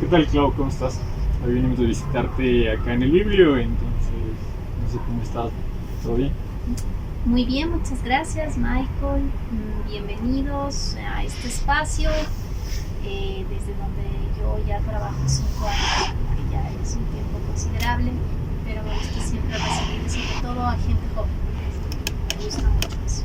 ¿Qué tal, Clau? ¿Cómo estás? Hoy venimos a visitarte acá en el Biblio, entonces no sé cómo estás. ¿Todo bien? Muy bien, muchas gracias, Michael. Bienvenidos a este espacio, desde donde yo ya trabajo 5 años, que ya es un tiempo considerable, pero me gusta siempre recibir sobre todo a gente joven. Me gusta mucho eso.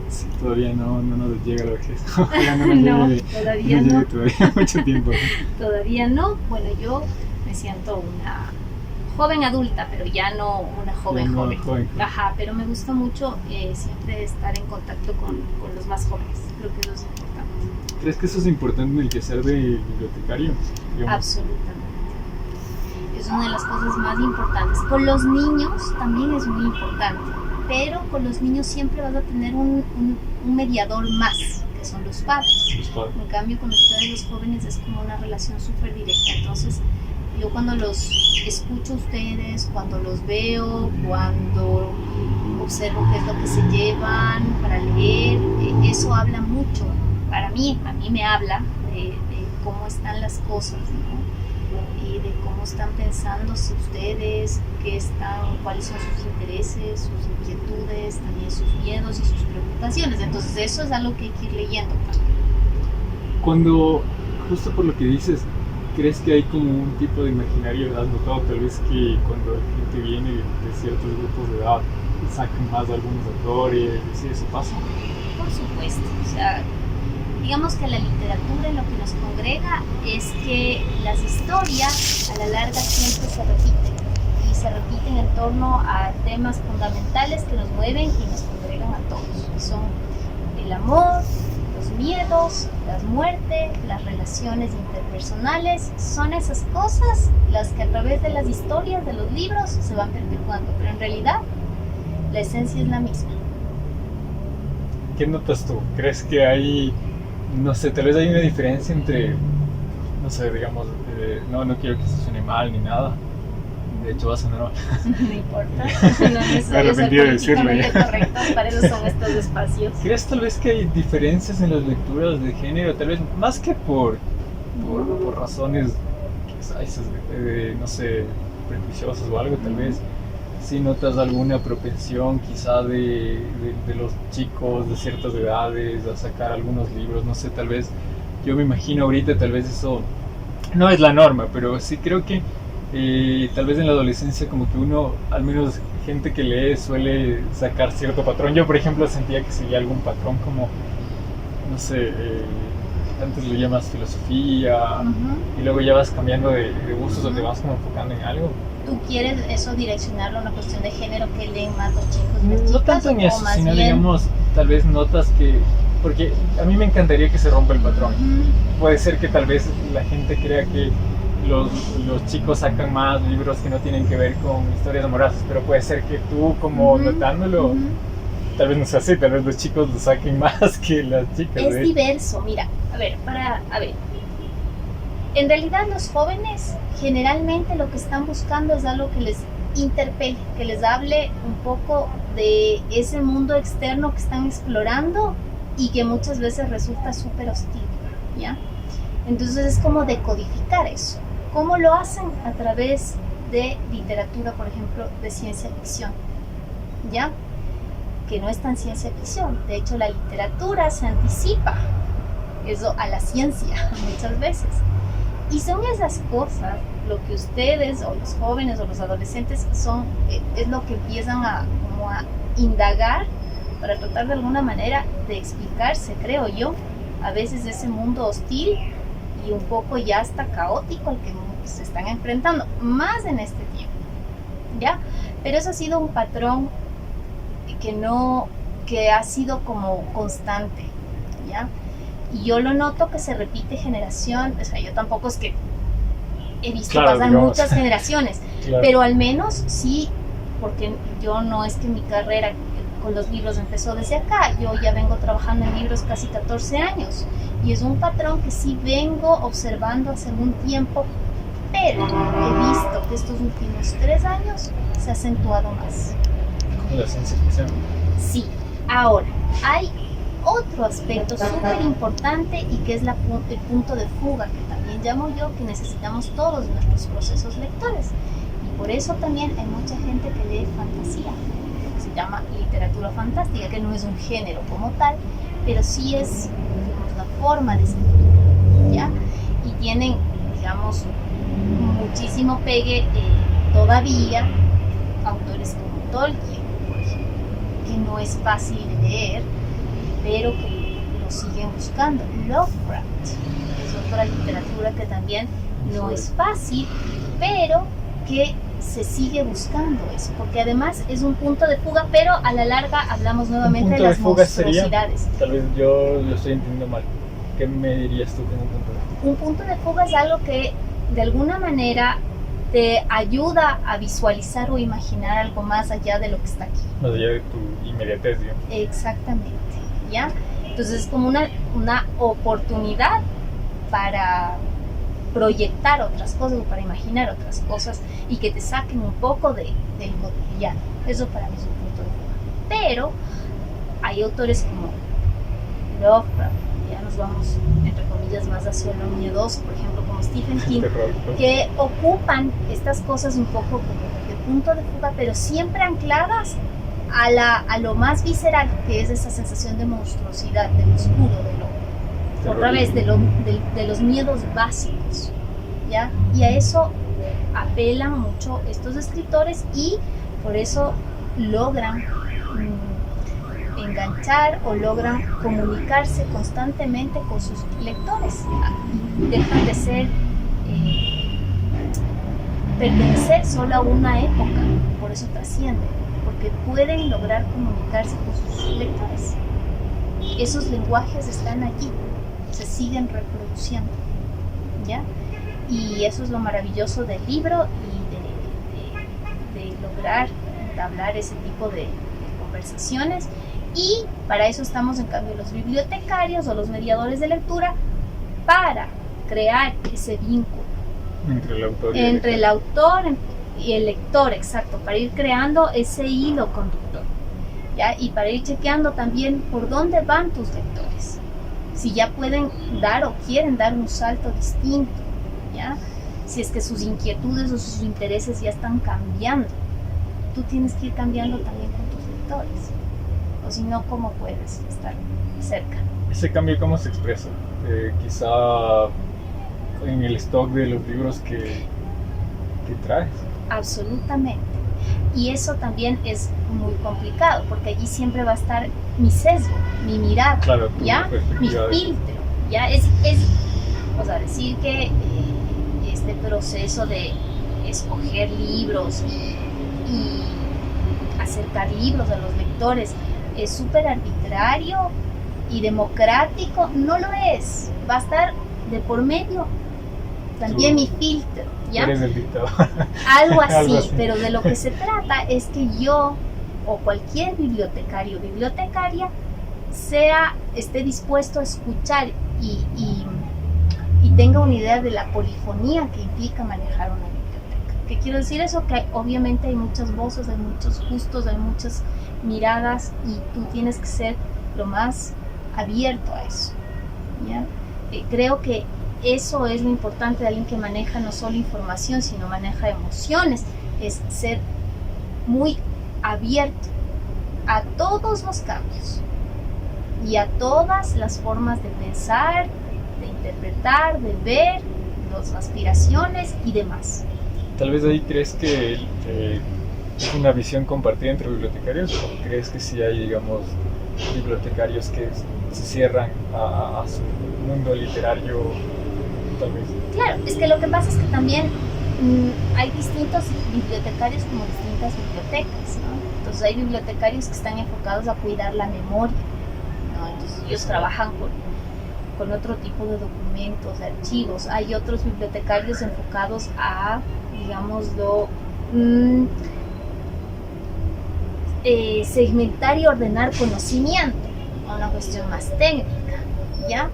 Sí, todavía no nos llega la vejez. Ojalá no No, llegue, todavía no no. llegue todavía mucho tiempo. Todavía no. Bueno, yo me siento una joven adulta, pero ya no una joven Ya no joven. joven. Ajá, pero me gusta mucho siempre estar en contacto con los más jóvenes. Creo que eso es importante. ¿Crees que eso es importante en el quehacer de bibliotecario? Digamos? Absolutamente. Es una de las cosas más importantes. Con los niños también es muy importante, pero con los niños siempre vas a tener un mediador más, que son los padres. Los padres. En cambio, con ustedes los jóvenes es como una relación súper directa. Entonces, yo cuando los escucho a ustedes, cuando los veo, cuando observo qué es lo que se llevan para leer, eso habla mucho. Para mí, a mí me habla de cómo están las cosas, ¿no? Y de cómo están pensándose ustedes, cuáles son sus intereses, sus inquietudes, también sus miedos y sus preocupaciones. Entonces eso es algo que hay que ir leyendo. Cuando, justo por lo que dices, ¿crees que hay como un tipo de imaginario? ¿Has notado tal vez que cuando la gente viene de ciertos grupos de edad sacan más algunos autores? ¿Sí eso pasa? Por supuesto, o sea, digamos que la literatura en lo que nos congrega es que las historias a la larga siempre se repiten y se repiten en torno a temas fundamentales que nos mueven y nos congregan a todos. Son el amor, los miedos, la muerte, las relaciones interpersonales. Son esas cosas las que a través de las historias, de los libros, se van perpetuando, pero en realidad la esencia es la misma. ¿Qué notas tú? ¿Crees que hay, no sé, tal vez hay una diferencia entre, no sé, digamos, no quiero que eso suene mal ni nada, de hecho va a sonar mal. No importa, no es necesario ser arrepentí de decirlo políticamente ya. correctos, para eso son estos espacios. ¿Crees tal vez que hay diferencias en las lecturas de género? Tal vez más que por razones, quizás, no sé, prejuiciosas o algo, tal vez si notas alguna propensión quizá de los chicos de ciertas edades a sacar algunos libros, no sé, tal vez, yo me imagino ahorita tal vez eso no es la norma, pero sí creo que tal vez en la adolescencia como que uno, al menos gente que lee, suele sacar cierto patrón. Yo por ejemplo sentía que seguía algún patrón como, no sé, antes leía más filosofía y luego ya vas cambiando de gustos o te vas como enfocando en algo. ¿Tú quieres eso direccionarlo a una cuestión de género, que leen más los chicos y las chicas? No tanto en eso, más sino bien, digamos, tal vez notas que, porque a mí me encantaría que se rompa el patrón. Puede ser que tal vez la gente crea que los chicos sacan más libros que no tienen que ver con historias amorosas, pero puede ser que tú como notándolo, tal vez no sea así, tal vez los chicos lo saquen más que las chicas. Es diverso, mira, a ver, en realidad los jóvenes generalmente lo que están buscando es algo que les interpele, que les hable un poco de ese mundo externo que están explorando y que muchas veces resulta súper hostil, ¿ya? Entonces es como decodificar eso. ¿Cómo lo hacen? A través de literatura, por ejemplo, de ciencia ficción, ¿ya? Que no es tan ciencia ficción. De hecho, la literatura se anticipa eso a la ciencia muchas veces. Y son esas cosas lo que ustedes o los jóvenes o los adolescentes es lo que empiezan como a indagar para tratar de alguna manera de explicarse, creo yo, a veces ese mundo hostil y un poco ya hasta caótico al que se están enfrentando, más en este tiempo, ¿ya? Pero eso ha sido un patrón que ha sido como constante, ¿ya? Y yo lo noto que se repite generación, o sea, yo tampoco es que he visto pasar muchas generaciones, pero al menos sí, porque yo no es que mi carrera con los libros empezó desde acá, yo ya vengo trabajando en libros casi 14 años, y es un patrón que sí vengo observando hace algún tiempo, pero he visto que estos últimos 3 años se ha acentuado más. Como la ciencia ficción. Sí, ahora, hay otro aspecto súper importante y que es el punto de fuga que también también llamo yo, que necesitamos todos nuestros procesos lectores. Y por eso también hay mucha gente que lee fantasía, lo que se llama literatura fantástica, que no es un género como tal, pero sí es, digamos, la forma de escritura, ¿ya? Y tienen, digamos, muchísimo pegue todavía autores como Tolkien, por ejemplo, que no es fácil de leer, pero que lo siguen buscando. Lovecraft es otra literatura que también no es fácil, pero que se sigue buscando eso, porque además es un punto de fuga, pero a la larga hablamos nuevamente de las monstruosidades. Tal vez yo lo estoy entendiendo mal. ¿Qué me dirías tú como un punto de fuga? Un punto de fuga es algo que de alguna manera te ayuda a visualizar o imaginar algo más allá de lo que está aquí. Más allá de tu inmediatez, digamos. Exactamente, ¿ya? Entonces es como una oportunidad para proyectar otras cosas o para imaginar otras cosas y que te saquen un poco del cotidiano. Eso para mí es un punto de fuga. Pero hay autores como Lovecraft, ya nos vamos entre comillas más hacia lo miedoso, por ejemplo como Stephen King, que ocupan estas cosas un poco como de punto de fuga, pero siempre ancladas a lo más visceral, que es esa sensación de monstruosidad, de lo oscuro, otra vez de los miedos básicos, ¿ya? Y a eso apelan mucho estos escritores y por eso logran enganchar o logran comunicarse constantemente con sus lectores. Dejan de ser pertenecer solo a una época, por eso trascienden, porque pueden lograr comunicarse con sus lectores. Esos lenguajes están allí, se siguen reproduciendo, ¿ya? Y eso es lo maravilloso del libro y de lograr entablar ese tipo de conversaciones. Y para eso estamos en cambio los bibliotecarios o los mediadores de lectura, para crear ese vínculo entre el autor y el lector, exacto, para ir creando ese hilo conductor, ¿ya? Y para ir chequeando también por dónde van tus lectores, si ya pueden dar o quieren dar un salto distinto, ¿ya? Si es que sus inquietudes o sus intereses ya están cambiando, tú tienes que ir cambiando también con tus lectores, o si no, ¿cómo puedes estar cerca? ¿Ese cambio cómo se expresa? Quizá en el stock de los libros que traes. Absolutamente. Y eso también es muy complicado, porque allí siempre va a estar mi sesgo, mi mirada, claro, ¿ya? Mi filtro, ¿ya? O sea, decir que este proceso de escoger libros y acercar libros a los lectores es súper arbitrario y democrático, no lo es. Va a estar de por medio también mi filtro, ¿ya? Eres el dictador. Algo así, pero de lo que se trata es que yo o cualquier bibliotecario o bibliotecaria esté dispuesto a escuchar y tenga una idea de la polifonía que implica manejar una biblioteca. ¿Qué quiero decir eso? Que obviamente hay muchas voces, hay muchos gustos, hay muchas miradas y tú tienes que ser lo más abierto a eso, ¿ya? Creo que eso es lo importante de alguien que maneja no solo información, sino maneja emociones, es ser muy abierto a todos los cambios y a todas las formas de pensar, de interpretar, de ver, las aspiraciones y demás. Tal vez ahí crees que es una visión compartida entre bibliotecarios, o crees que sí hay, digamos, bibliotecarios que se cierran a su mundo literario, tal vez? Claro, es que lo que pasa es que también hay distintos bibliotecarios como distintas bibliotecas, ¿no? Entonces hay bibliotecarios que están enfocados a cuidar la memoria, ¿no? Entonces ellos trabajan con otro tipo de documentos, de archivos. Hay otros bibliotecarios enfocados a, digámoslo, segmentar y ordenar conocimiento, una cuestión más técnica, ¿ya?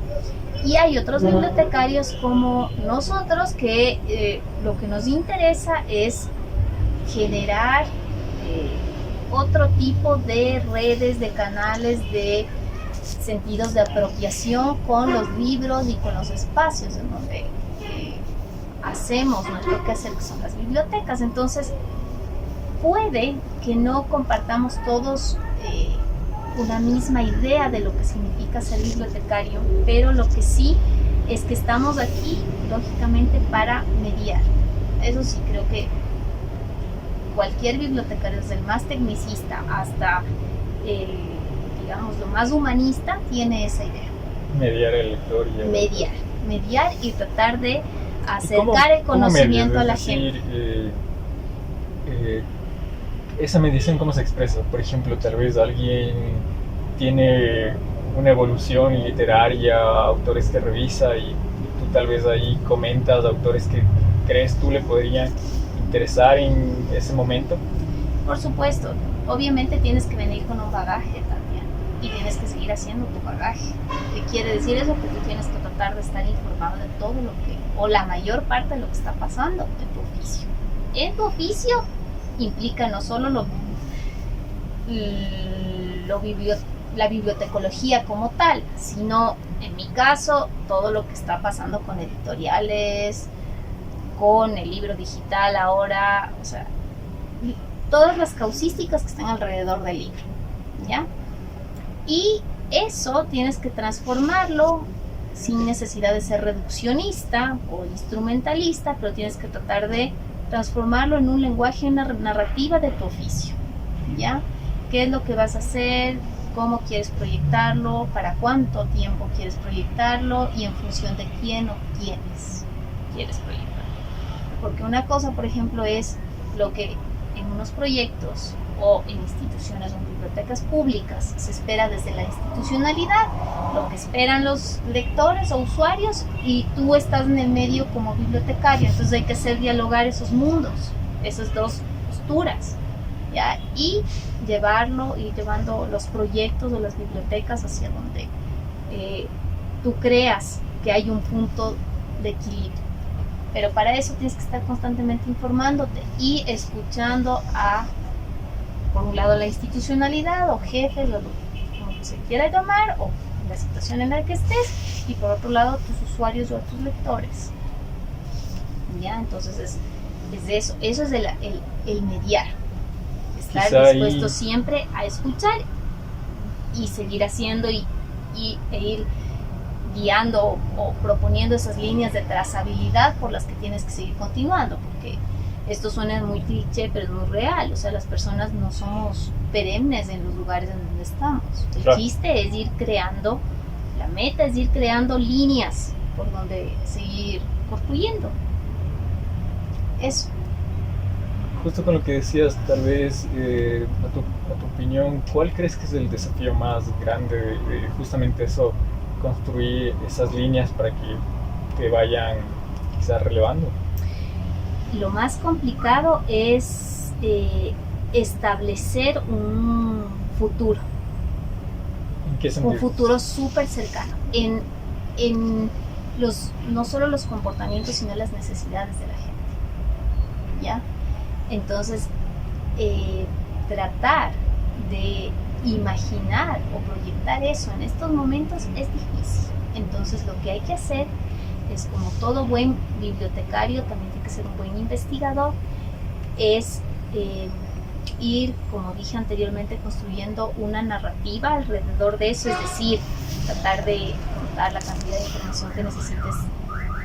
Y hay otros bibliotecarios como nosotros que lo que nos interesa es generar otro tipo de redes, de canales, de sentidos de apropiación con los libros y con los espacios en donde hacemos nuestro quehacer, que son las bibliotecas. Entonces, puede que no compartamos todos una misma idea de lo que significa ser bibliotecario, pero lo que sí es que estamos aquí, lógicamente, para mediar. Eso sí, creo que cualquier bibliotecario, desde el más tecnicista hasta el, digamos, lo más humanista, tiene esa idea. Mediar el lector y Mediar y tratar de acercar el conocimiento a la gente. Esa mediación, ¿cómo se expresa? Por ejemplo, tal vez alguien tiene una evolución literaria, autores que revisa y tú tal vez ahí comentas autores que crees tú le podrían interesar en ese momento. Por supuesto, obviamente tienes que venir con un bagaje también y tienes que seguir haciendo tu bagaje. ¿Qué quiere decir eso? Que tú tienes que tratar de estar informado de todo lo que, o la mayor parte de lo que está pasando en tu oficio. En tu oficio implica no solo la bibliotecología como tal, sino en mi caso todo lo que está pasando con editoriales, con el libro digital ahora, o sea, todas las causísticas que están alrededor del libro, ¿ya? Y eso tienes que transformarlo sin necesidad de ser reduccionista o instrumentalista, pero tienes que tratar de transformarlo en un lenguaje, una narrativa de tu oficio, ¿ya? ¿Qué es lo que vas a hacer? ¿Cómo quieres proyectarlo? ¿Para cuánto tiempo quieres proyectarlo? Y en función de quién o quiénes quieres proyectarlo. Porque una cosa, por ejemplo, es lo que en unos proyectos o en instituciones o en bibliotecas públicas se espera desde la institucionalidad, lo que esperan los lectores o usuarios, y tú estás en el medio como bibliotecario. Entonces hay que hacer dialogar esos mundos, esas dos posturas, ¿ya? Y llevando los proyectos o las bibliotecas hacia donde tú creas que hay un punto de equilibrio. Pero para eso tienes que estar constantemente informándote y escuchando a, por un lado, la institucionalidad o jefes, o como se quiera llamar, o la situación en la que estés, y por otro lado, tus usuarios o tus lectores. ¿Ya? Entonces es eso. Eso es el mediar. Estar dispuesto siempre a escuchar y seguir haciendo e ir guiando o proponiendo esas líneas de trazabilidad por las que tienes que seguir continuando, porque esto suena muy cliché, pero es muy real. O sea, las personas no somos perennes en los lugares en donde estamos. El chiste es ir creando, la meta es ir creando líneas por donde seguir construyendo. Eso. Justo con lo que decías, tal vez, a tu opinión, ¿cuál crees que es el desafío más grande de justamente eso? Construir esas líneas para que te vayan quizás relevando. Lo más complicado es establecer un futuro. ¿En qué sentido? Un futuro súper cercano en no solo los comportamientos, sino las necesidades de la gente, ¿ya? Entonces, tratar de imaginar o proyectar eso en estos momentos es difícil. Entonces lo que hay que hacer es, como todo buen bibliotecario, también tiene que ser un buen investigador, es ir, como dije anteriormente, construyendo una narrativa alrededor de eso, es decir, tratar de contar la cantidad de información que necesites,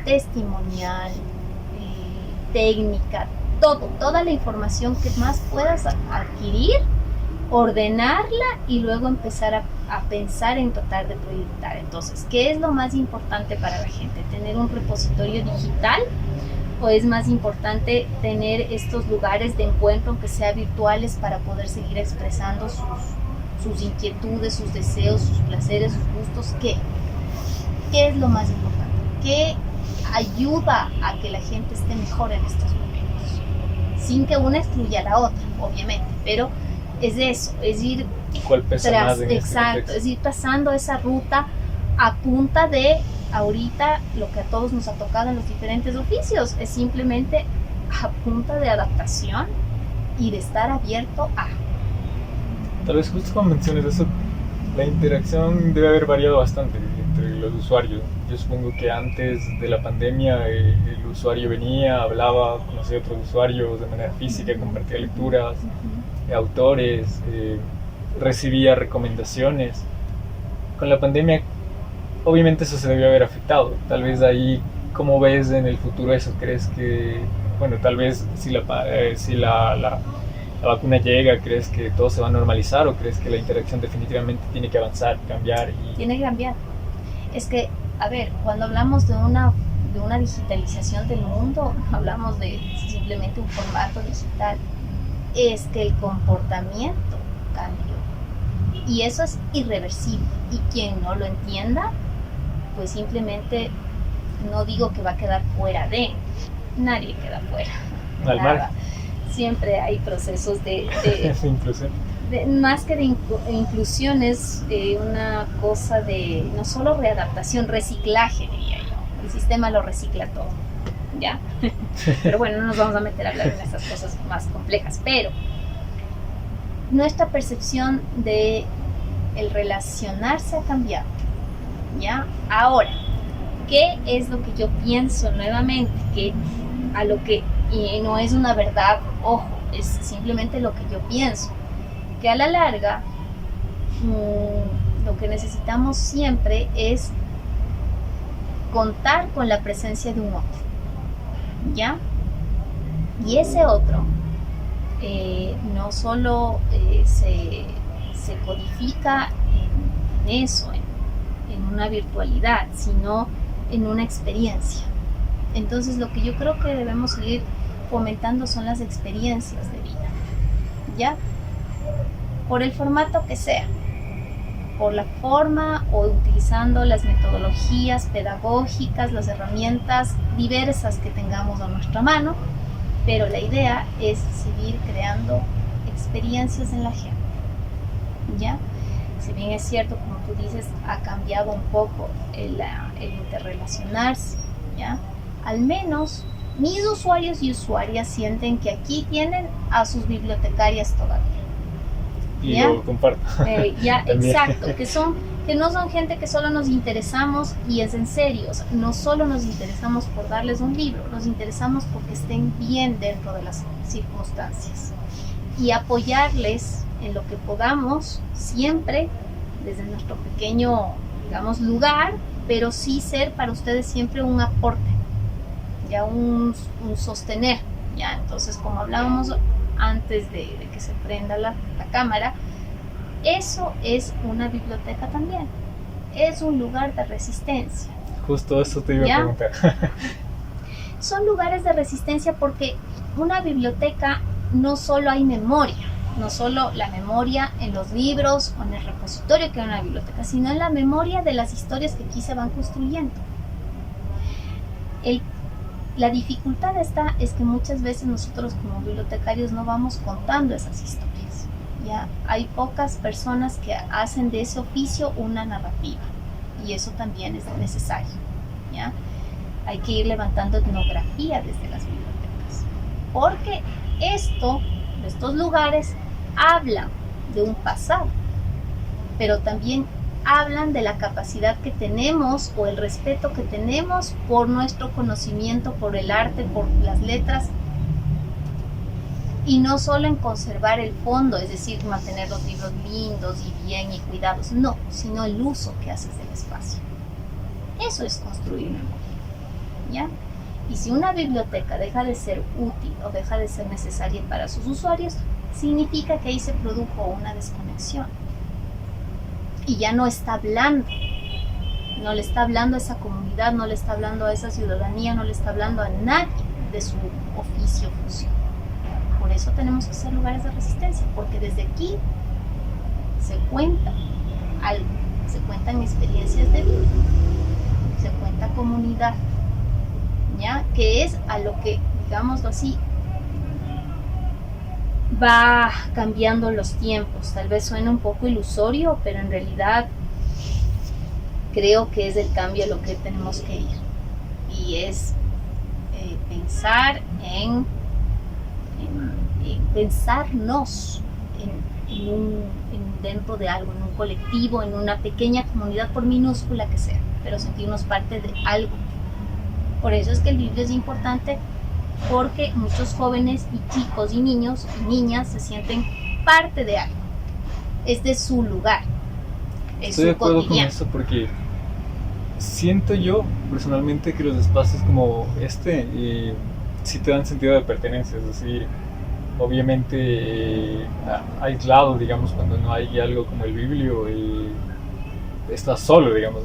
testimonial, técnica, toda la información que más puedas adquirir, ordenarla y luego empezar a pensar en tratar de proyectar. Entonces, ¿qué es lo más importante para la gente? ¿Tener un repositorio digital o es más importante tener estos lugares de encuentro, aunque sea virtuales, para poder seguir expresando sus inquietudes, sus deseos, sus placeres, sus gustos? ¿Qué es lo más importante? ¿Qué ayuda a que la gente esté mejor en estos momentos? Sin que una excluya a la otra, obviamente, pero es eso, es ir es ir trazando esa ruta a punta de, ahorita lo que a todos nos ha tocado en los diferentes oficios, es simplemente a punta de adaptación y de estar abierto a. Tal vez justo como mencionas eso, la interacción debe haber variado bastante entre los usuarios. Yo supongo que antes de la pandemia el usuario venía, hablaba, conocía a otros usuarios de manera física, compartía lecturas, autores, recibía recomendaciones. Con la pandemia obviamente eso se debió haber afectado. Tal vez ahí, ¿cómo ves en el futuro eso? ¿Crees que, bueno, tal vez si la vacuna llega, crees que todo se va a normalizar o crees que la interacción definitivamente tiene que avanzar, cambiar? Tiene que cambiar. Es que, a ver, cuando hablamos de una digitalización del mundo, no hablamos de simplemente un formato digital, es que el comportamiento cambió. Y eso es irreversible. Y quien no lo entienda, pues simplemente, no digo que va a quedar fuera de, nadie queda fuera. Al mar. Siempre hay procesos de inclusión. Más que de inclusión, es una cosa de no solo readaptación, reciclaje, diría yo. El sistema lo recicla todo, ¿ya? Pero bueno, no nos vamos a meter a hablar en estas cosas más complejas, pero nuestra percepción de el relacionarse ha cambiado, ¿ya? Ahora, ¿qué es lo que yo pienso nuevamente? Que a lo que, y no es una verdad, ojo, es simplemente lo que yo pienso, que a la larga lo que necesitamos siempre es contar con la presencia de un otro, ¿ya? Y ese otro no solo se codifica en eso, en una virtualidad, sino en una experiencia. Entonces lo que yo creo que debemos seguir fomentando son las experiencias de vida, ¿ya? Por el formato que sea, por la forma o utilizando las metodologías pedagógicas, las herramientas diversas que tengamos a nuestra mano, pero la idea es seguir creando experiencias en la gente, ¿ya? Si bien es cierto, como tú dices, ha cambiado un poco el interrelacionarse, ¿ya? Al menos mis usuarios y usuarias sienten que aquí tienen a sus bibliotecarias todavía. Y ¿ya? lo comparto. Ya, exacto, que no son gente que solo nos interesamos, y es en serio, o sea, no solo nos interesamos por darles un libro, nos interesamos porque estén bien dentro de las circunstancias y apoyarles en lo que podamos, siempre desde nuestro pequeño, digamos, lugar, pero sí ser para ustedes siempre un aporte, ya un sostener, ya. Entonces, como hablábamos antes de que se prenda la cámara, eso es una biblioteca también, es un lugar de resistencia. Justo eso te iba a preguntar. Son lugares de resistencia porque una biblioteca no solo hay memoria, no solo la memoria en los libros o en el repositorio que hay en una biblioteca, sino en la memoria de las historias que aquí se van construyendo. La dificultad es que muchas veces nosotros como bibliotecarios no vamos contando esas historias, ¿ya? Hay pocas personas que hacen de ese oficio una narrativa, y eso también es necesario, ¿ya? Hay que ir levantando etnografía desde las bibliotecas, porque estos lugares hablan de un pasado, pero también hablan de la capacidad que tenemos o el respeto que tenemos por nuestro conocimiento, por el arte, por las letras, y no solo en conservar el fondo, es decir, mantener los libros lindos y bien y cuidados, no, sino el uso que haces del espacio. Eso es construir memoria, ¿ya? Y si una biblioteca deja de ser útil o deja de ser necesaria para sus usuarios, significa que ahí se produjo una desconexión. Y ya no está hablando, no le está hablando a esa comunidad, no le está hablando a esa ciudadanía, no le está hablando a nadie de su oficio, función. Por eso tenemos que ser lugares de resistencia, porque desde aquí se cuenta algo, se cuentan experiencias de vida, se cuenta comunidad, ¿ya? Que es a lo que, digámoslo así, va cambiando los tiempos. Tal vez suene un poco ilusorio, pero en realidad creo que es el cambio a lo que tenemos que ir, y es pensar en pensarnos en un dentro de algo, en un colectivo, en una pequeña comunidad, por minúscula que sea, pero sentirnos parte de algo. Por eso es que el libro es importante, porque muchos jóvenes y chicos y niños y niñas se sienten parte de algo, es de su lugar, es Estoy de su acuerdo con cotidiano. eso porque siento yo personalmente que los espacios como sí te dan sentido de pertenencia, es decir, obviamente aislado, digamos, cuando no hay algo como el biblio, estás solo, digamos,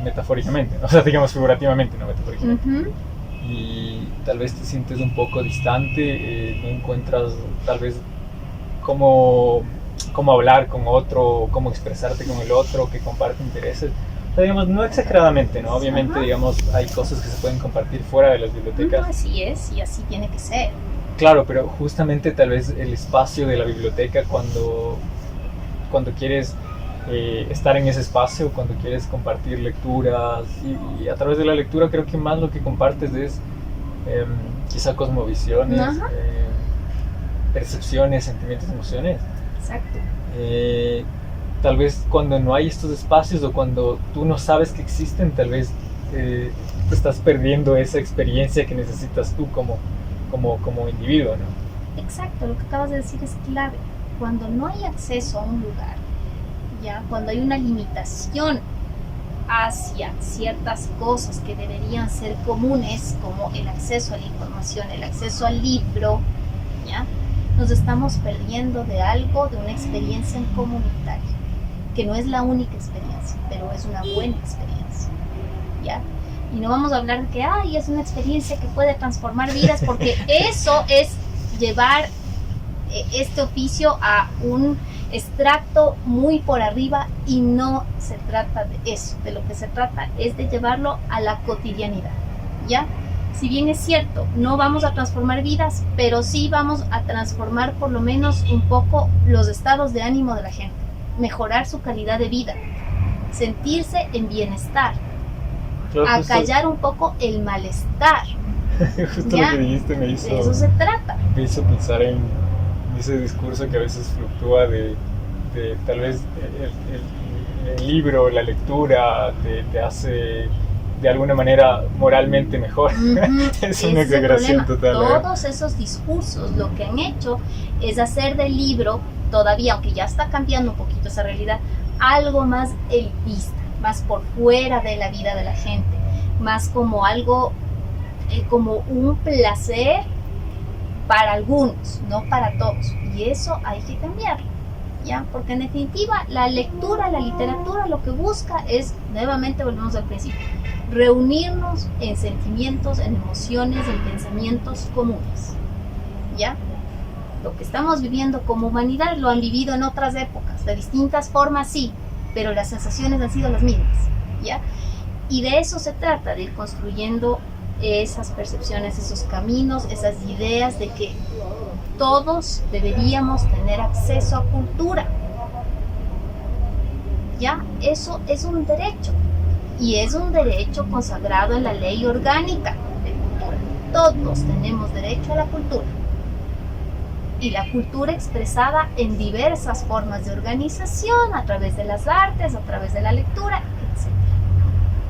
metafóricamente, o sea, digamos figurativamente, no metafóricamente. Uh-huh. Y tal vez te sientes un poco distante, no encuentras tal vez cómo hablar con otro, cómo expresarte con el otro, que comparte intereses. O sea, digamos, no exageradamente, ¿no? Obviamente, Ajá. digamos, hay cosas que se pueden compartir fuera de las bibliotecas. Así es, y así tiene que ser. Claro, pero justamente tal vez el espacio de la biblioteca cuando quieres estar en ese espacio, cuando quieres compartir lecturas y a través de la lectura creo que más lo que compartes es quizá cosmovisiones, percepciones, sentimientos, emociones. Exacto. Tal vez cuando no hay estos espacios o cuando tú no sabes que existen, tal vez te estás perdiendo esa experiencia que necesitas tú como individuo, ¿no? Exacto, lo que acabas de decir es clave. Cuando no hay acceso a un lugar, ya, cuando hay una limitación hacia ciertas cosas que deberían ser comunes, como el acceso a la información, el acceso al libro, ya, nos estamos perdiendo de algo, de una experiencia comunitaria, que no es la única experiencia, pero es una buena experiencia, ya. Y no vamos a hablar de que es una experiencia que puede transformar vidas, porque eso es llevar este oficio a un extracto muy por arriba, y no se trata de eso. De lo que se trata es de llevarlo a la cotidianidad, ¿ya? Si bien es cierto, no vamos a transformar vidas, pero sí vamos a transformar por lo menos un poco los estados de ánimo de la gente, mejorar su calidad de vida, sentirse en bienestar, Claro, acallar un poco el malestar. Justo ¿Ya? lo que dijiste De eso se trata. me hizo pensar en ese discurso que a veces fluctúa de tal vez el libro, la lectura te hace de alguna manera moralmente mejor. Es una exageración total. Todos esos discursos lo que han hecho es hacer del libro, todavía, aunque ya está cambiando un poquito esa realidad, algo más elitista, más por fuera de la vida de la gente, más como algo, como un placer para algunos, no para todos. Y eso hay que cambiarlo, ¿ya? Porque en definitiva la lectura, la literatura lo que busca es, nuevamente volvemos al principio, reunirnos en sentimientos, en emociones, en pensamientos comunes, ¿ya? Lo que estamos viviendo como humanidad lo han vivido en otras épocas, de distintas formas sí, pero las sensaciones han sido las mismas, ¿ya? Y de eso se trata, de ir construyendo esas percepciones, esos caminos, esas ideas de que todos deberíamos tener acceso a cultura, ¿ya? Eso es un derecho, y es un derecho consagrado en la ley orgánica de cultura. Todos tenemos derecho a la cultura, y la cultura expresada en diversas formas de organización, a través de las artes, a través de la lectura, etc.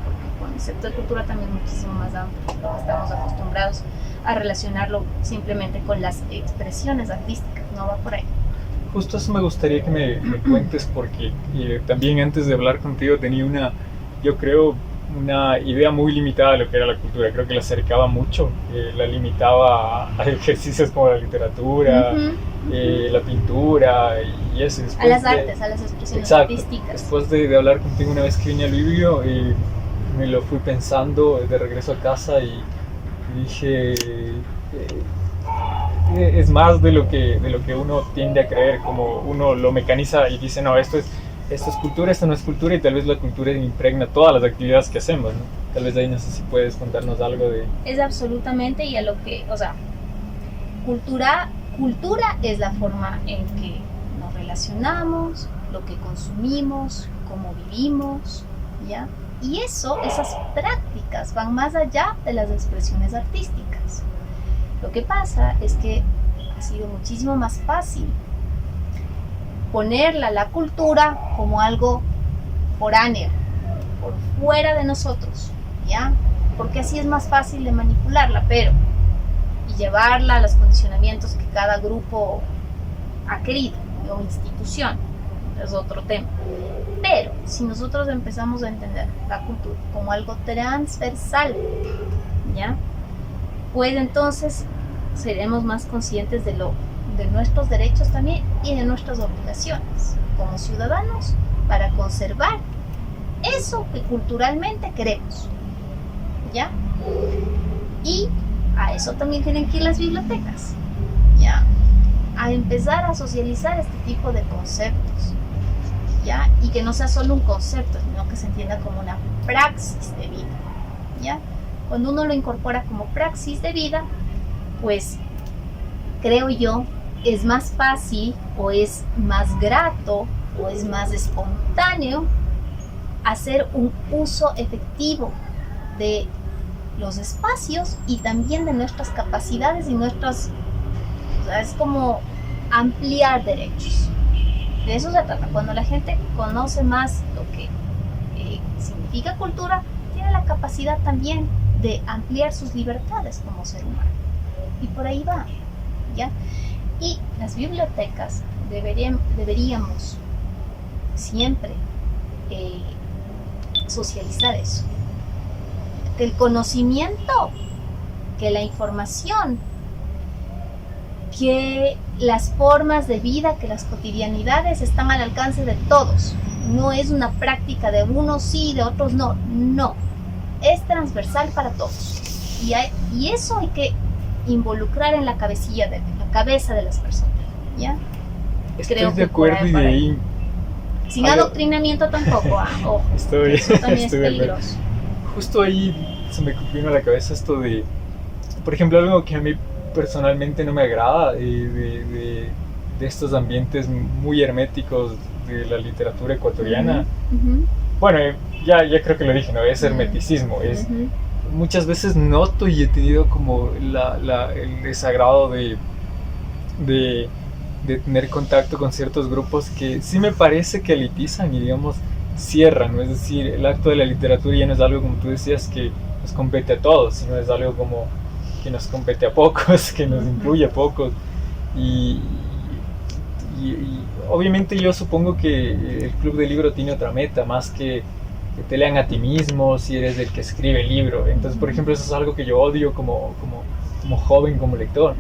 Porque el concepto de cultura también es muchísimo más amplio, ¿no? Estamos acostumbrados a relacionarlo simplemente con las expresiones artísticas, no va por ahí. Justo eso me gustaría que me cuentes, porque también antes de hablar contigo tenía yo creo, una idea muy limitada de lo que era la cultura. Creo que la acercaba mucho, la limitaba a ejercicios como la literatura, la pintura y eso. A las artes, a las expresiones artísticas. Después de hablar contigo una vez que vine al Biblio, me lo fui pensando de regreso a casa y dije, es más de lo que uno tiende a creer, como uno lo mecaniza y dice, no, esto es cultura, esto no es cultura, y tal vez la cultura impregna todas las actividades que hacemos, ¿no? Tal vez ahí no sé si puedes contarnos algo de... Es absolutamente, y a lo que, o sea, cultura es la forma en que nos relacionamos, lo que consumimos, cómo vivimos, ¿ya? Y esas prácticas van más allá de las expresiones artísticas. Lo que pasa es que ha sido muchísimo más fácil ponerla, la cultura, como algo foráneo, por fuera de nosotros, ¿ya? Porque así es más fácil de manipularla, y llevarla a los condicionamientos que cada grupo ha querido, o institución, es otro tema. Pero si nosotros empezamos a entender la cultura como algo transversal, ¿ya? Pues entonces seremos más conscientes de nuestros derechos también y de nuestras obligaciones como ciudadanos para conservar eso que culturalmente queremos, ¿ya? Y a eso también tienen que ir las bibliotecas, ¿ya? A empezar a socializar este tipo de conceptos, ¿ya? Y que no sea solo un concepto, sino que se entienda como una praxis de vida, ¿ya? Cuando uno lo incorpora como praxis de vida, pues creo yo es más fácil o es más grato o es más espontáneo hacer un uso efectivo de los espacios y también de nuestras capacidades y nuestras, o sea, es como ampliar derechos. De eso se trata. Cuando la gente conoce más lo que significa cultura, tiene la capacidad también de ampliar sus libertades como ser humano. Y por ahí va, ¿ya? Y las bibliotecas deberíamos siempre socializar eso. Que el conocimiento, que la información, que las formas de vida, que las cotidianidades están al alcance de todos. No es una práctica de unos sí, de otros no. No. Es transversal para todos. Y eso hay que involucrar en la cabeza de las personas, ¿ya? Estoy de acuerdo y de ahí... Sin adoctrinamiento tampoco, ojo. Eso también es peligroso. Justo ahí se me vino a la cabeza esto de, por ejemplo, algo que a mí personalmente no me agrada de estos ambientes muy herméticos de la literatura ecuatoriana. Uh-huh. Bueno, ya creo que lo dije, ¿no? Es hermeticismo. Es, muchas veces noto y he tenido como el desagrado de tener contacto con ciertos grupos que sí me parece que elitizan y, digamos, cierran, ¿no? Es decir, el acto de la literatura ya no es algo, como tú decías, que nos compete a todos, sino es algo como que nos compete a pocos, que nos incluye a pocos. Y obviamente yo supongo que el Club del Libro tiene otra meta, más que te lean a ti mismo si eres el que escribe el libro. Entonces, por ejemplo, eso es algo que yo odio como joven, como lector.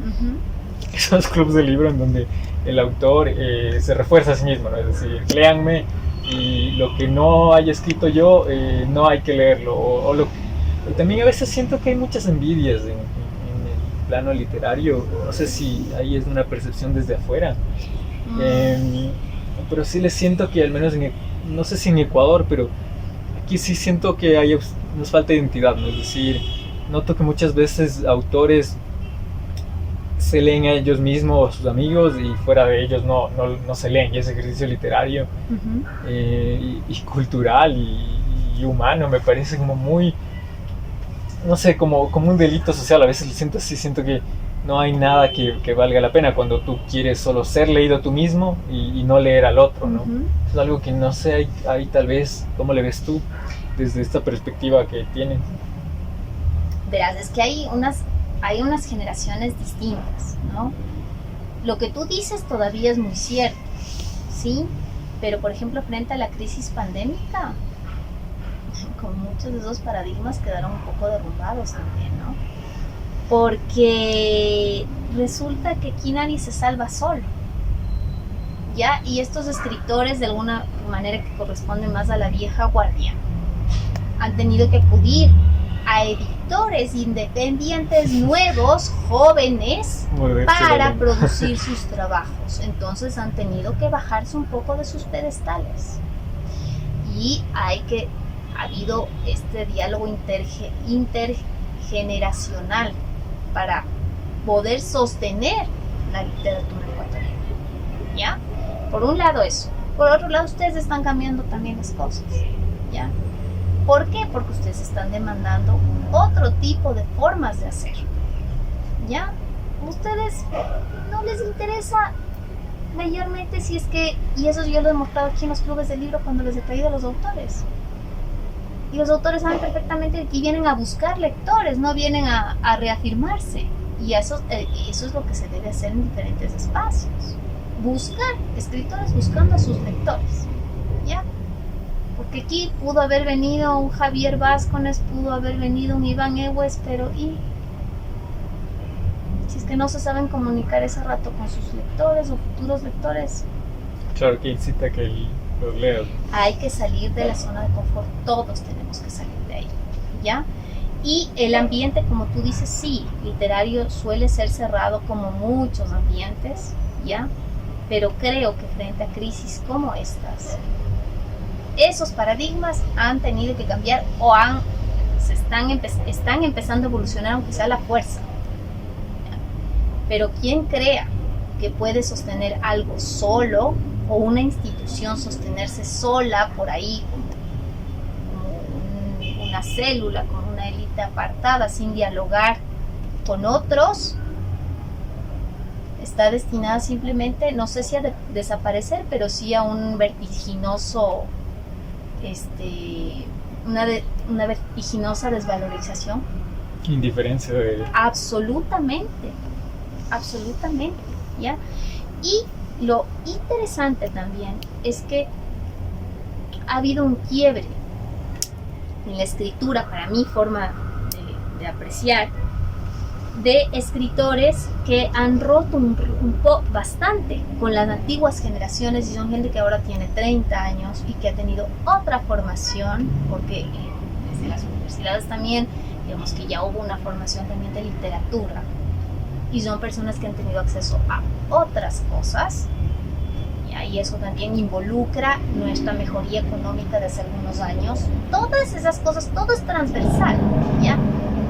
Esos clubes de libro en donde el autor se refuerza a sí mismo, ¿no? Es decir, léanme y lo que no haya escrito yo no hay que leerlo. Y también a veces siento que hay muchas envidias en el plano literario. No sé si ahí es una percepción desde afuera, pero sí les siento que al menos no sé si en Ecuador, pero aquí sí siento que nos falta identidad, ¿no? Es decir, noto que muchas veces autores se leen a ellos mismos o a sus amigos y fuera de ellos no se leen, y ese ejercicio literario y cultural y humano me parece como muy, no sé, como un delito social. A veces lo siento así, siento que no hay nada que valga la pena cuando tú quieres solo ser leído tú mismo y no leer al otro, ¿no? Es algo que no sé, ahí tal vez, ¿cómo le ves tú desde esta perspectiva que tienen? Verás, es que hay unas generaciones distintas, ¿no? Lo que tú dices todavía es muy cierto, ¿sí? Pero, por ejemplo, frente a la crisis pandémica, con muchos de esos paradigmas quedaron un poco derrumbados también, ¿no? Porque resulta que aquí nadie se salva solo, ¿ya? Y estos escritores, de alguna manera que corresponden más a la vieja guardia, han tenido que acudir a editores independientes nuevos, jóvenes, para producir sus trabajos. Entonces han tenido que bajarse un poco de sus pedestales. Y ha habido este diálogo intergeneracional para poder sostener la literatura ecuatoriana, ¿ya? Por un lado eso. Por otro lado, ustedes están cambiando también las cosas, ¿ya? ¿Por qué? Porque ustedes están demandando otro tipo de formas de hacer, ¿ya? Ustedes no les interesa mayormente si es que, y eso yo lo he demostrado aquí en los clubes de libro cuando les he traído a los autores. Y los autores saben perfectamente que vienen a buscar lectores, no vienen a reafirmarse. Y eso es lo que se debe hacer en diferentes espacios. Buscar escritores buscando a sus lectores. ¿Ya? Porque aquí pudo haber venido un Javier Vázquez, pudo haber venido un Iván Ewes, pero ¿y? Si es que no se saben comunicar ese rato con sus lectores o futuros lectores. Claro, que incita a que los leas. Hay que salir de la zona de confort, todos tenemos que salir de ahí, ¿ya? Y el ambiente, como tú dices, sí, literario suele ser cerrado como muchos ambientes, ¿ya? Pero creo que frente a crisis como estas, esos paradigmas han tenido que cambiar o están empezando a evolucionar, aunque sea a la fuerza. ¿Ya? Pero quien crea que puede sostener algo solo, o una institución sostenerse sola por ahí, como una célula, como una élite apartada, sin dialogar con otros, está destinada simplemente, no sé si a desaparecer, pero sí a un vertiginoso, una vertiginosa desvalorización. Indiferencia de... Absolutamente, ¿ya? Y lo interesante también es que ha habido un quiebre en la escritura, para mi forma de apreciar, de escritores que han roto bastante con las antiguas generaciones, y son gente que ahora tiene 30 años y que ha tenido otra formación, porque desde las universidades también, digamos que ya hubo una formación también de literatura, y son personas que han tenido acceso a otras cosas, y eso también involucra nuestra mejoría económica de hace algunos años. Todas esas cosas, todo es transversal, ¿ya?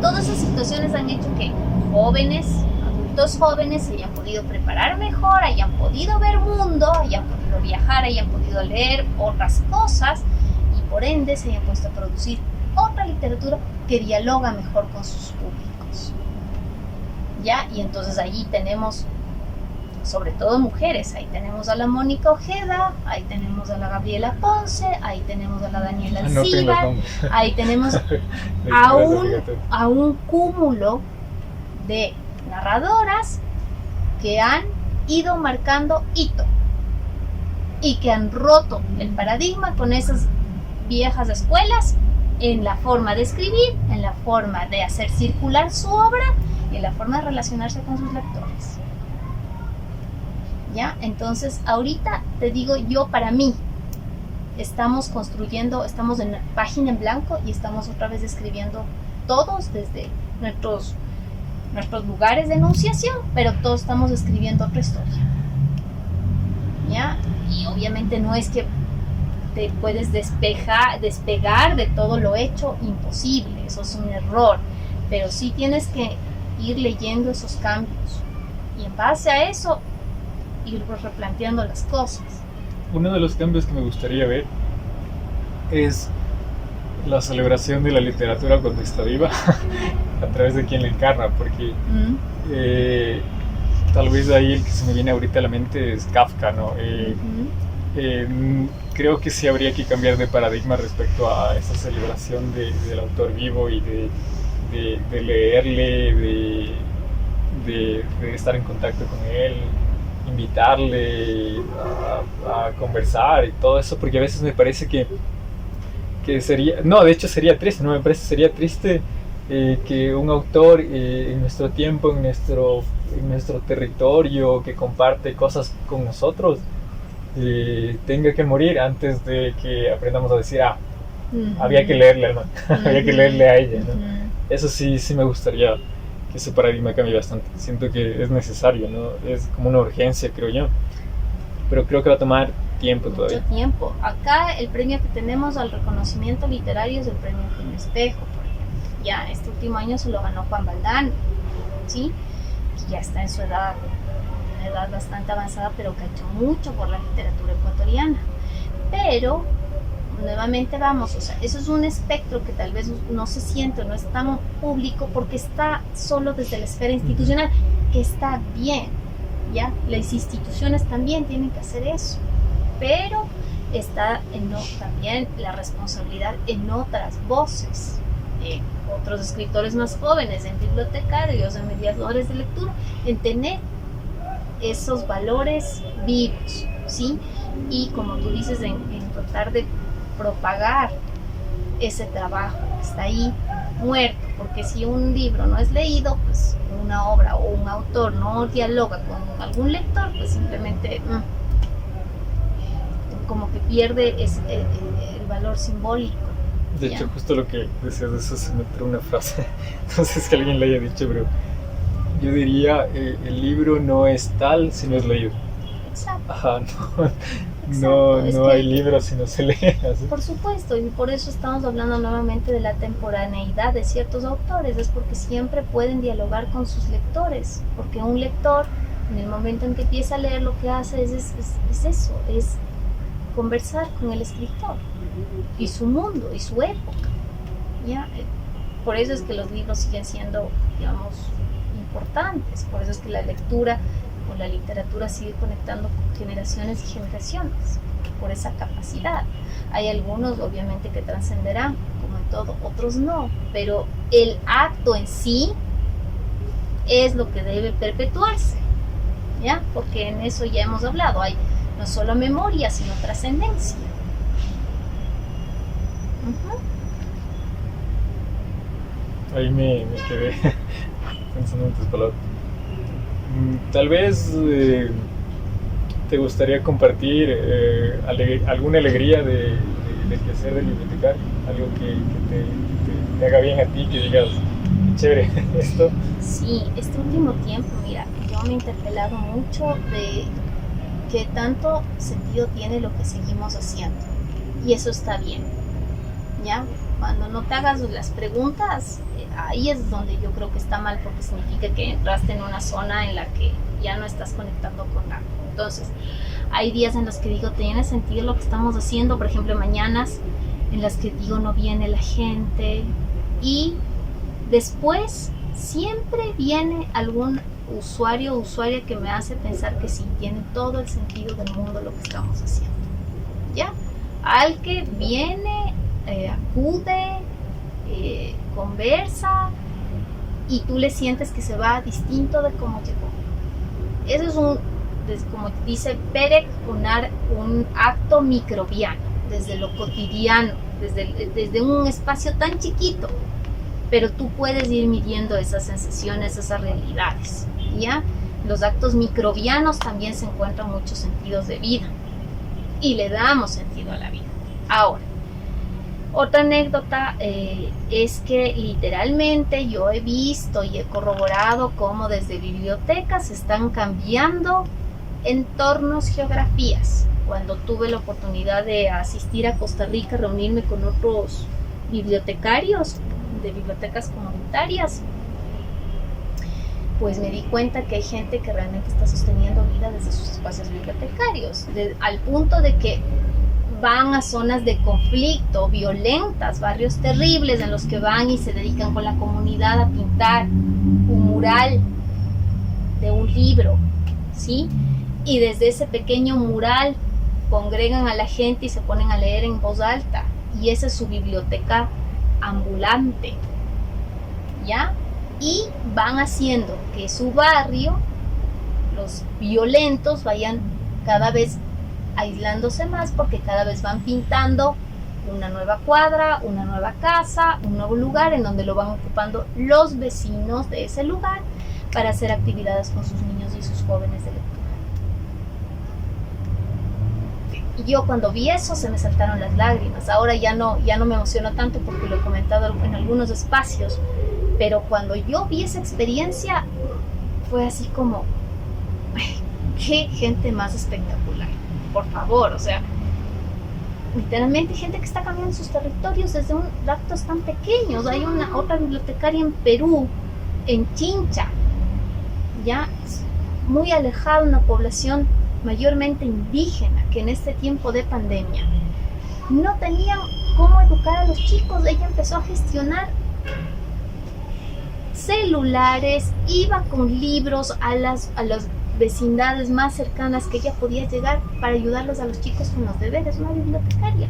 Todas esas situaciones han hecho que jóvenes, adultos jóvenes, se hayan podido preparar mejor, hayan podido ver mundo, hayan podido viajar, hayan podido leer otras cosas, y por ende se hayan puesto a producir otra literatura que dialoga mejor con sus públicos, ¿ya? Y entonces allí tenemos, sobre todo mujeres, ahí tenemos a la Mónica Ojeda, ahí tenemos a la Gabriela Ponce, ahí tenemos a la Daniela Alcíbar, ahí tenemos a un cúmulo de narradoras que han ido marcando hito y que han roto el paradigma con esas viejas escuelas en la forma de escribir, en la forma de hacer circular su obra y en la forma de relacionarse con sus lectores. ¿Ya? Entonces, ahorita te digo yo, para mí, estamos construyendo, estamos en página en blanco y estamos otra vez escribiendo todos desde nuestros lugares de enunciación, pero todos estamos escribiendo otra historia. ¿Ya? Y obviamente no es que te puedes despegar de todo lo hecho, imposible, eso es un error, pero sí tienes que ir leyendo esos cambios y en base a eso ir replanteando las cosas. Uno de los cambios que me gustaría ver es la celebración de la literatura cuando está viva a través de quien la encarna, porque tal vez ahí el que se me viene ahorita a la mente es Kafka, ¿no? Creo que sí habría que cambiar de paradigma respecto a esa celebración del autor vivo y de leerle, de estar en contacto con él, invitarle a conversar y todo eso, porque a veces me parece que sería, no, de hecho sería triste, no me parece, sería triste que un autor en nuestro tiempo, en nuestro territorio, que comparte cosas con nosotros, tenga que morir antes de que aprendamos a decir, había que leerle, ¿no? Había que leerle a ella, ¿no? Eso sí me gustaría que ese paradigma cambie bastante. Siento que es necesario, ¿no? Es como una urgencia, creo yo. Pero creo que va a tomar tiempo todavía. Mucho tiempo. Acá el premio que tenemos al reconocimiento literario es el premio Eugenio Espejo, por ejemplo. Ya este último año se lo ganó Juan Valdán, ¿sí? Que ya está en su edad, una edad bastante avanzada, pero que ha hecho mucho por la literatura ecuatoriana. Pero nuevamente vamos, o sea, eso es un espectro que tal vez no se siente, no es tan público porque está solo desde la esfera institucional, que está bien, ¿ya? Las instituciones también tienen que hacer eso, pero está también la responsabilidad en otras voces, otros escritores más jóvenes, en bibliotecarios, en mediadores de lectura, en tener esos valores vivos, ¿sí? Y como tú dices, en tratar de propagar ese trabajo que está ahí muerto, porque si un libro no es leído, pues una obra o un autor no dialoga con algún lector, pues simplemente como que pierde el valor simbólico. De hecho, justo lo que decías de eso se me entró una frase, no sé si alguien la haya dicho, pero yo diría, el libro no es tal si no es leído. Exacto. Ajá, Exacto. No hay libros si no se lee. ¿Sí? Por supuesto, y por eso estamos hablando nuevamente de la temporaneidad de ciertos autores, es porque siempre pueden dialogar con sus lectores, porque un lector, en el momento en que empieza a leer, lo que hace es eso, es conversar con el escritor y su mundo y su época, ¿ya? Por eso es que los libros siguen siendo, digamos, importantes, por eso es que la lectura o la literatura sigue conectando con generaciones y generaciones, por esa capacidad. Hay algunos obviamente que trascenderán, como en todo, otros no, pero el acto en sí es lo que debe perpetuarse, ¿ya? Porque en eso ya hemos hablado, hay no solo memoria, sino trascendencia. Ahí me quedé pensando en tus palabras. Tal vez te gustaría compartir alguna alegría de quehacer de bibliotecario, algo que te haga bien a ti, que digas, chévere, esto. Sí, este último tiempo, mira, yo me he interpelado mucho de qué tanto sentido tiene lo que seguimos haciendo, y eso está bien, ¿ya? Cuando no te hagas las preguntas, ahí es donde yo creo que está mal, porque significa que entraste en una zona en la que ya no estás conectando con nada. Entonces, hay días en los que digo, ¿tiene sentido lo que estamos haciendo? Por ejemplo, mañanas en las que digo, no viene la gente, y después siempre viene algún usuario o usuaria que me hace pensar que sí, tiene todo el sentido del mundo lo que estamos haciendo, ¿ya? Al que viene, acude, conversa, y tú le sientes que se va distinto de cómo llegó. Eso es como dice Perec, un acto microbiano, desde lo cotidiano, desde un espacio tan chiquito, pero tú puedes ir midiendo esas sensaciones, esas realidades, ¿ya? Los actos microbianos también se encuentran muchos sentidos de vida, y le damos sentido a la vida. Ahora, otra anécdota es que literalmente yo he visto y he corroborado cómo desde bibliotecas se están cambiando entornos, geografías. Cuando tuve la oportunidad de asistir a Costa Rica, reunirme con otros bibliotecarios de bibliotecas comunitarias, pues me di cuenta que hay gente que realmente está sosteniendo vida desde sus espacios bibliotecarios, al punto de que van a zonas de conflicto, violentas, barrios terribles, en los que van y se dedican con la comunidad a pintar un mural de un libro, ¿sí? Y desde ese pequeño mural congregan a la gente y se ponen a leer en voz alta, y esa es su biblioteca ambulante, ¿ya? Y van haciendo que su barrio, los violentos, vayan cada vez aislándose más, porque cada vez van pintando una nueva cuadra, una nueva casa, un nuevo lugar en donde lo van ocupando los vecinos de ese lugar para hacer actividades con sus niños y sus jóvenes de lectura. Y yo cuando vi eso se me saltaron las lágrimas. Ahora ya no me emociono tanto porque lo he comentado en algunos espacios, pero cuando yo vi esa experiencia fue así como, qué gente más espectacular, por favor. O sea, literalmente gente que está cambiando sus territorios desde actos tan pequeños. Hay otra bibliotecaria en Perú, en Chincha, ya muy alejada, una población mayormente indígena, que en este tiempo de pandemia no tenían cómo educar a los chicos. Ella empezó a gestionar celulares, iba con libros a los vecindades más cercanas que ella podía llegar para ayudarles a los chicos con los deberes, una bibliotecaria.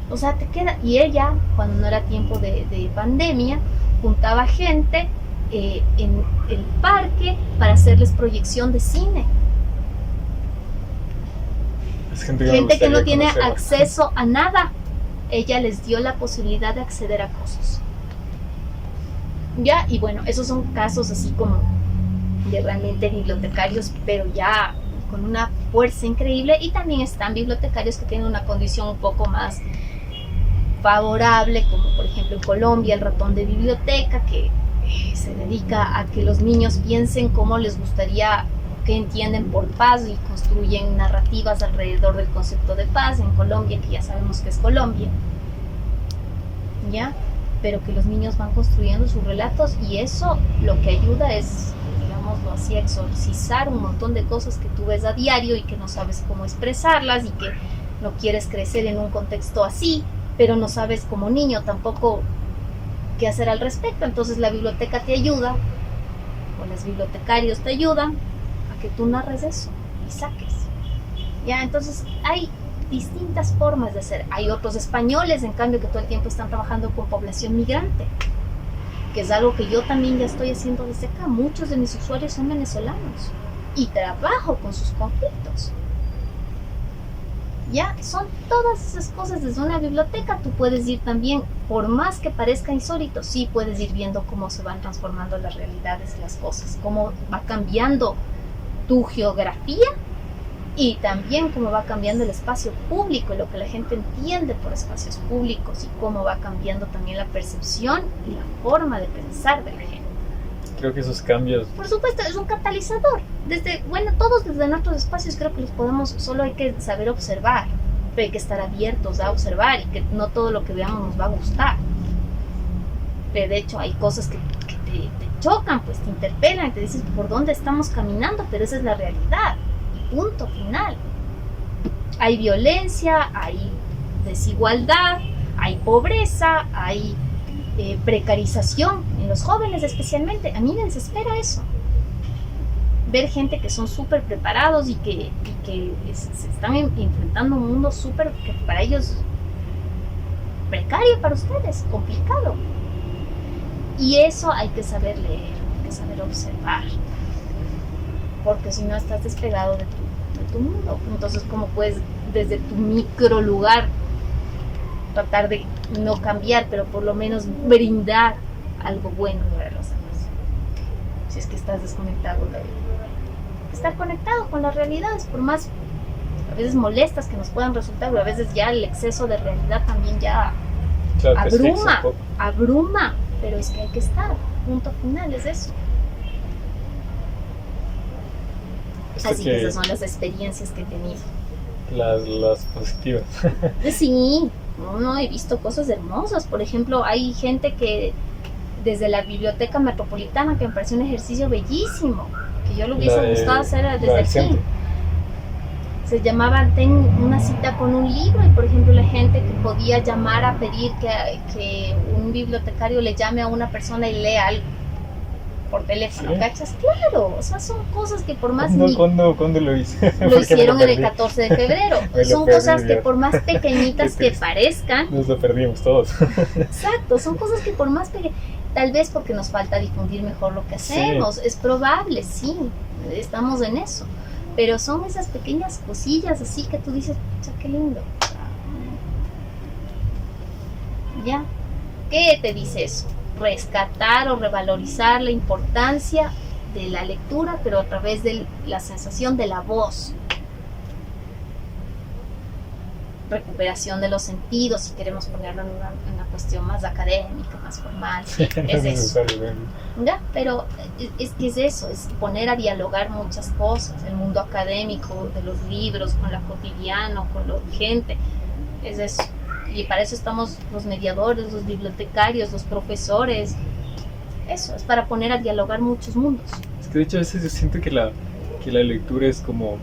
O sea, te queda. Y ella, cuando no era tiempo de pandemia, juntaba gente en el parque para hacerles proyección de cine. Es Gente que no tiene conocerla. acceso a nada. Ella les dio la posibilidad de acceder a cosas. Ya, y bueno, esos son casos así como de realmente bibliotecarios, pero ya con una fuerza increíble. Y también están bibliotecarios que tienen una condición un poco más favorable, como por ejemplo en Colombia el ratón de biblioteca, que se dedica a que los niños piensen cómo les gustaría, que entienden por paz, y construyen narrativas alrededor del concepto de paz en Colombia, que ya sabemos que es Colombia, ¿ya? Pero que los niños van construyendo sus relatos, y eso lo que ayuda es, digámoslo así, a exorcizar un montón de cosas que tú ves a diario y que no sabes cómo expresarlas, y que no quieres crecer en un contexto así, pero no sabes como niño tampoco qué hacer al respecto. Entonces la biblioteca te ayuda, o los bibliotecarios te ayudan a que tú narres eso y saques. Ya, entonces hay distintas formas de hacer. Hay otros españoles, en cambio, que todo el tiempo están trabajando con población migrante, que es algo que yo también ya estoy haciendo desde acá. Muchos de mis usuarios son venezolanos y trabajo con sus conflictos. Ya, son todas esas cosas desde una biblioteca. Tú puedes ir también, por más que parezca insólito, sí puedes ir viendo cómo se van transformando las realidades y las cosas, cómo va cambiando tu geografía, y también cómo va cambiando el espacio público y lo que la gente entiende por espacios públicos, y cómo va cambiando también la percepción y la forma de pensar de la gente. Creo que esos cambios, Por supuesto, es un catalizador. Todos desde nuestros espacios creo que los podemos, solo hay que saber observar, pero hay que estar abiertos a observar, y que no todo lo que veamos nos va a gustar. Pero de hecho hay cosas que te chocan, pues te interpelan, y te dices por dónde estamos caminando, pero esa es la realidad. Punto final. Hay violencia, hay desigualdad, hay pobreza, hay precarización en los jóvenes especialmente. A mí me desespera eso. Ver gente que son súper preparados y que se están enfrentando a un mundo súper, que para ellos precario, para ustedes, complicado. Y eso hay que saber leer, hay que saber observar, porque si no estás despegado de tu mundo. Entonces, ¿cómo puedes desde tu micro lugar tratar de no cambiar, pero por lo menos brindar algo bueno para los demás? Si es que estás desconectado de estar conectado con las realidades, por más a veces molestas que nos puedan resultar, pero a veces ya el exceso de realidad también ya claro, te asfixia un poco. abruma, pero es que hay que estar, punto final, es eso. Así que esas son las experiencias que he tenido. Las positivas. Sí, no, he visto cosas hermosas. Por ejemplo, hay gente que desde la biblioteca metropolitana, que me parece un ejercicio bellísimo, que yo lo hubiese gustado hacer desde aquí. Se llamaba Ten una cita con un libro, y por ejemplo la gente que podía llamar a pedir que un bibliotecario le llame a una persona y lea algo por teléfono, ¿sí? ¿Cachas? Claro, o sea, son cosas que por más... ¿Cuándo lo hice? Lo hicieron el 14 de febrero. Son cosas que por más pequeñitas que parezcan... Nos lo perdimos todos. Exacto, son cosas que por más pequeñitas... Tal vez porque nos falta difundir mejor lo que hacemos, sí. Es probable, sí, estamos en eso. Pero son esas pequeñas cosillas así que tú dices, pucha, qué lindo. ¿Ya? ¿Qué te dice eso? Rescatar o revalorizar la importancia de la lectura, pero a través de la sensación de la voz. Recuperación de los sentidos, si queremos ponerlo en una cuestión más académica, más formal. Sí, es eso. ¿Ya? Pero es que es eso, es poner a dialogar muchas cosas, el mundo académico, de los libros, con lo cotidiano, con lo vigente, es eso. Y para eso estamos los mediadores, los bibliotecarios, los profesores. Eso, es para poner a dialogar muchos mundos. Es que de hecho a veces yo siento que la lectura es como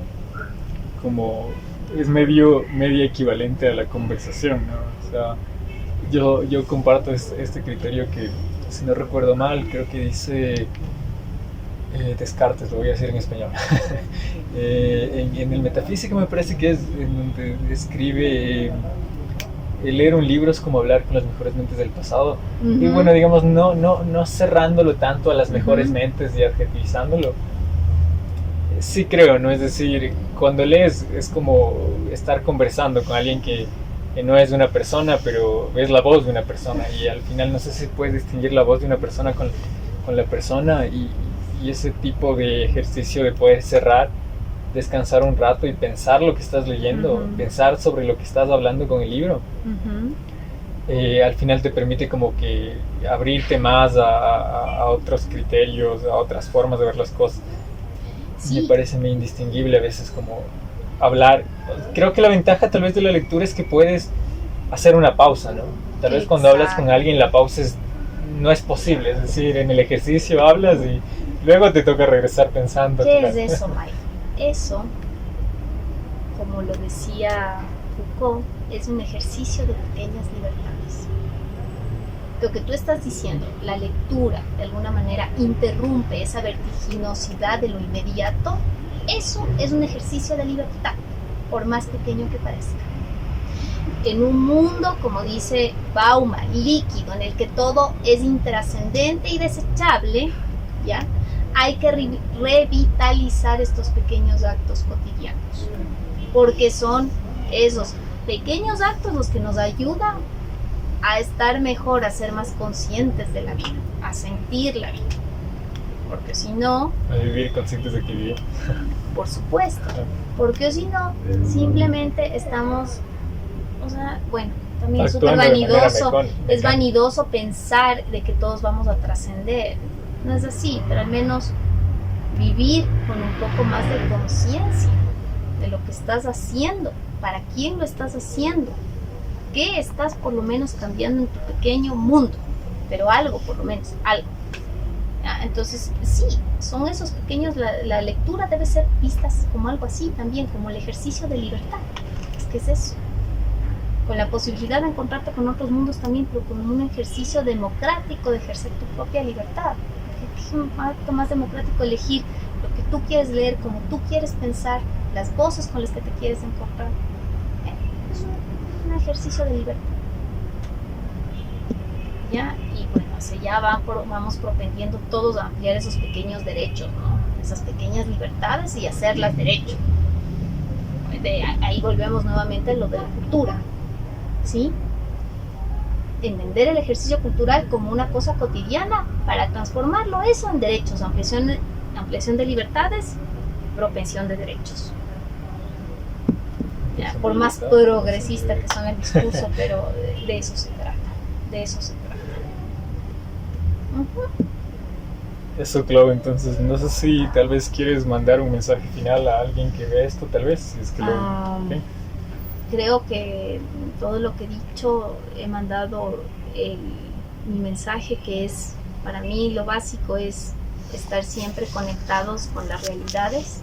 es media equivalente a la conversación, ¿no? O sea, yo comparto este criterio que, si no recuerdo mal, creo que dice Descartes, lo voy a decir en español. En el Metafísica me parece que es en donde describe leer un libro es como hablar con las mejores mentes del pasado. Y bueno, digamos, no cerrándolo tanto a las mejores mentes y adjetivizándolo. Sí creo, ¿no? Es decir, cuando lees es como estar conversando con alguien que no es una persona, pero es la voz de una persona. Y al final no sé si puedes distinguir la voz de una persona con la persona y ese tipo de ejercicio de poder cerrar, descansar un rato y pensar lo que estás leyendo, pensar sobre lo que estás hablando con el libro, al final te permite como que abrirte más a otros criterios, a otras formas de ver las cosas. Sí. Me parece muy indistinguible a veces como hablar. Creo que la ventaja tal vez de la lectura es que puedes hacer una pausa, ¿no? Tal vez cuando hablas con alguien la pausa no es posible, es decir, en el ejercicio hablas y luego te toca regresar pensando. ¿Qué es eso, Mike? Eso, como lo decía Foucault, es un ejercicio de pequeñas libertades. Lo que tú estás diciendo, la lectura de alguna manera interrumpe esa vertiginosidad de lo inmediato, eso es un ejercicio de libertad, por más pequeño que parezca. En un mundo, como dice Bauman, líquido, en el que todo es intrascendente y desechable, ¿ya? Hay que revitalizar estos pequeños actos cotidianos, porque son esos pequeños actos los que nos ayudan a estar mejor, a ser más conscientes de la vida, a sentir la vida, porque si no... A vivir conscientes de que vivimos. Por supuesto, porque si no, simplemente estamos, o sea, bueno, también es súper vanidoso, es vanidoso pensar de que todos vamos a trascender. No es así, pero al menos vivir con un poco más de conciencia de lo que estás haciendo, para quién lo estás haciendo, qué estás por lo menos cambiando en tu pequeño mundo, pero algo, por lo menos, algo. ¿Ya? Entonces, sí, son esos pequeños, la lectura debe ser vista como algo así también, como el ejercicio de libertad. Es que es eso. Con la posibilidad de encontrarte con otros mundos también, pero con un ejercicio democrático de ejercer tu propia libertad. Es un acto más democrático elegir lo que tú quieres leer, como tú quieres pensar, las voces con las que te quieres encontrar. Es un ejercicio de libertad. ¿Ya? Y bueno, hacia allá vamos propendiendo todos a ampliar esos pequeños derechos, ¿no? Esas pequeñas libertades y hacerlas derecho. Ahí volvemos nuevamente a lo de la cultura, ¿sí? Entender el ejercicio cultural como una cosa cotidiana para transformarlo eso en derechos, ampliación de libertades, propensión de derechos. Ya, por más progresista que son el discurso, pero de eso se trata, de eso se trata. Eso, Clau, entonces no sé si tal vez quieres mandar un mensaje final a alguien que ve esto, tal vez, si es que ¿sí? Creo que todo lo que he dicho he mandado mi mensaje, que es, para mí lo básico es estar siempre conectados con las realidades,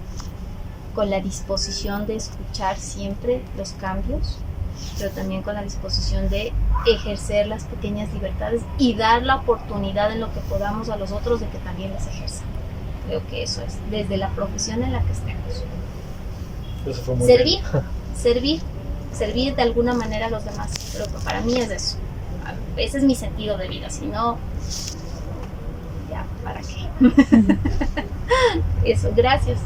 con la disposición de escuchar siempre los cambios, pero también con la disposición de ejercer las pequeñas libertades y dar la oportunidad en lo que podamos a los otros de que también las ejerzan. Creo que eso es, desde la profesión en la que estemos. Eso fue muy servir de alguna manera a los demás, pero para mí es eso. Ese es mi sentido de vida, si no, ya, ¿para qué? Eso, gracias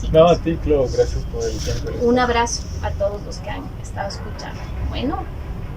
chicos. No, a ti, Clau, gracias por el tiempo. Un abrazo a todos los que han estado escuchando. Bueno.